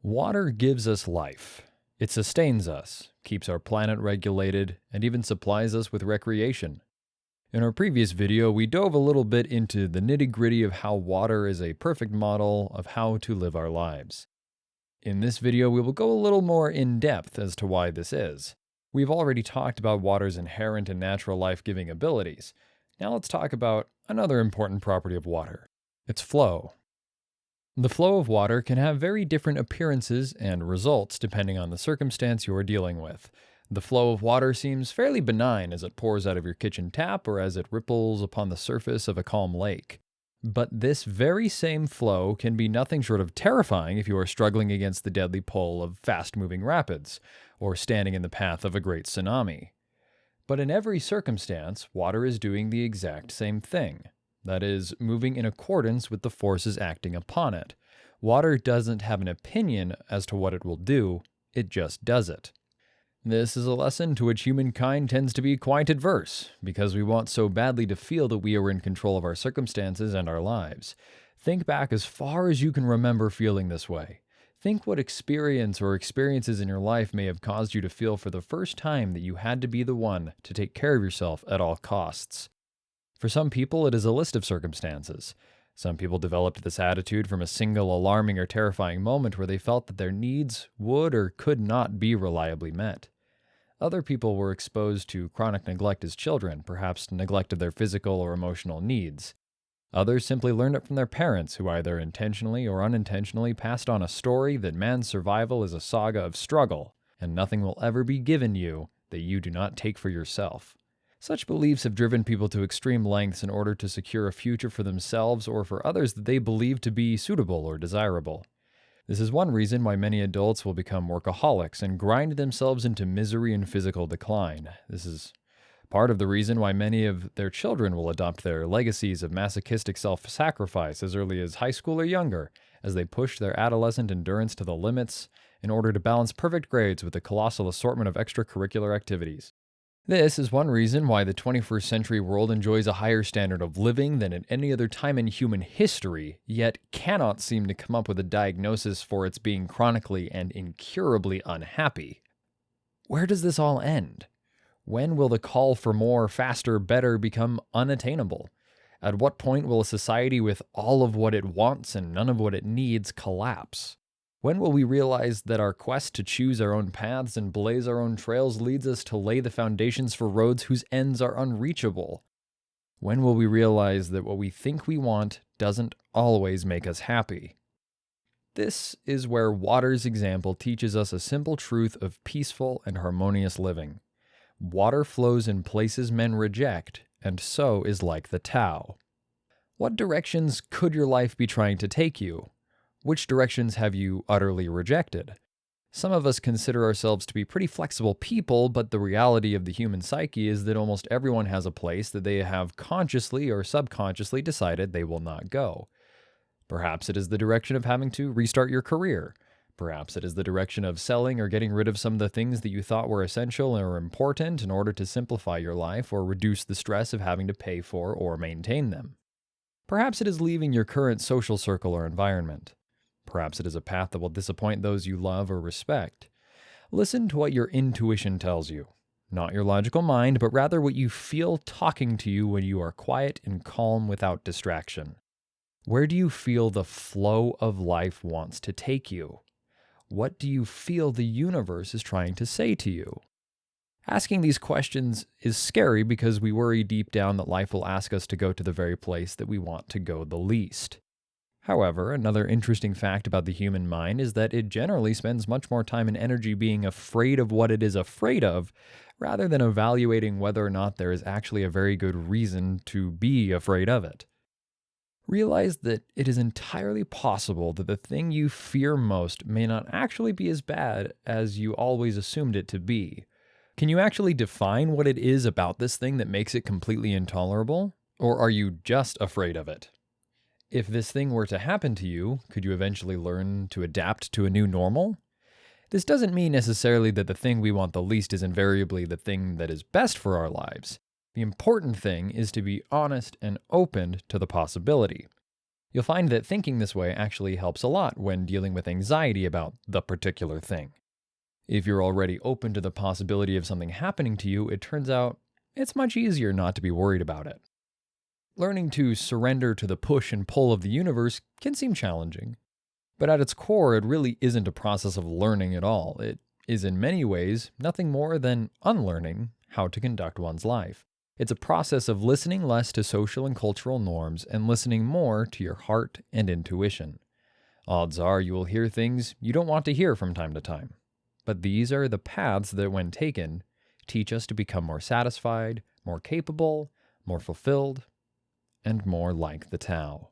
Water gives us life. It sustains us, keeps our planet regulated, and even supplies us with recreation. In our previous video, we dove a little bit into the nitty-gritty of how water is a perfect model of how to live our lives. In this video, we will go a little more in-depth as to why this is. We've already talked about water's inherent and natural life-giving abilities. Now let's talk about another important property of water: its flow. The flow of water can have very different appearances and results depending on the circumstance you are dealing with. The flow of water seems fairly benign as it pours out of your kitchen tap or as it ripples upon the surface of a calm lake. But this very same flow can be nothing short of terrifying if you are struggling against the deadly pull of fast-moving rapids, or standing in the path of a great tsunami. But in every circumstance, water is doing the exact same thing. That is, moving in accordance with the forces acting upon it. Water doesn't have an opinion as to what it will do, it just does it. This is a lesson to which humankind tends to be quite adverse, because we want so badly to feel that we are in control of our circumstances and our lives. Think back as far as you can remember feeling this way. Think what experience or experiences in your life may have caused you to feel for the first time that you had to be the one to take care of yourself at all costs. For some people, it is a list of circumstances. Some people developed this attitude from a single alarming or terrifying moment where they felt that their needs would or could not be reliably met. Other people were exposed to chronic neglect as children, perhaps neglect of their physical or emotional needs. Others simply learned it from their parents, who either intentionally or unintentionally passed on a story that man's survival is a saga of struggle, and nothing will ever be given you that you do not take for yourself. Such beliefs have driven people to extreme lengths in order to secure a future for themselves or for others that they believe to be suitable or desirable. This is one reason why many adults will become workaholics and grind themselves into misery and physical decline. This is part of the reason why many of their children will adopt their legacies of masochistic self-sacrifice as early as high school or younger, as they push their adolescent endurance to the limits in order to balance perfect grades with a colossal assortment of extracurricular activities. This is one reason why the 21st century world enjoys a higher standard of living than at any other time in human history, yet cannot seem to come up with a diagnosis for its being chronically and incurably unhappy. Where does this all end? When will the call for more, faster, better become unattainable? At what point will a society with all of what it wants and none of what it needs collapse? When will we realize that our quest to choose our own paths and blaze our own trails leads us to lay the foundations for roads whose ends are unreachable? When will we realize that what we think we want doesn't always make us happy? This is where water's example teaches us a simple truth of peaceful and harmonious living. Water flows in places men reject, and so is like the Tao. What directions could your life be trying to take you? Which directions have you utterly rejected? Some of us consider ourselves to be pretty flexible people, but the reality of the human psyche is that almost everyone has a place that they have consciously or subconsciously decided they will not go. Perhaps it is the direction of having to restart your career. Perhaps it is the direction of selling or getting rid of some of the things that you thought were essential or important in order to simplify your life or reduce the stress of having to pay for or maintain them. Perhaps it is leaving your current social circle or environment. Perhaps it is a path that will disappoint those you love or respect. Listen to what your intuition tells you. Not your logical mind, but rather what you feel talking to you when you are quiet and calm without distraction. Where do you feel the flow of life wants to take you? What do you feel the universe is trying to say to you? Asking these questions is scary because we worry deep down that life will ask us to go to the very place that we want to go the least. However, another interesting fact about the human mind is that it generally spends much more time and energy being afraid of what it is afraid of, rather than evaluating whether or not there is actually a very good reason to be afraid of it. Realize that it is entirely possible that the thing you fear most may not actually be as bad as you always assumed it to be. Can you actually define what it is about this thing that makes it completely intolerable? Or are you just afraid of it? If this thing were to happen to you, could you eventually learn to adapt to a new normal? This doesn't mean necessarily that the thing we want the least is invariably the thing that is best for our lives. The important thing is to be honest and open to the possibility. You'll find that thinking this way actually helps a lot when dealing with anxiety about the particular thing. If you're already open to the possibility of something happening to you, it turns out it's much easier not to be worried about it. Learning to surrender to the push and pull of the universe can seem challenging, but at its core, it really isn't a process of learning at all. It is in many ways nothing more than unlearning how to conduct one's life. It's a process of listening less to social and cultural norms and listening more to your heart and intuition. Odds are you will hear things you don't want to hear from time to time. But these are the paths that, when taken, teach us to become more satisfied, more capable, more fulfilled, and more like the Tao.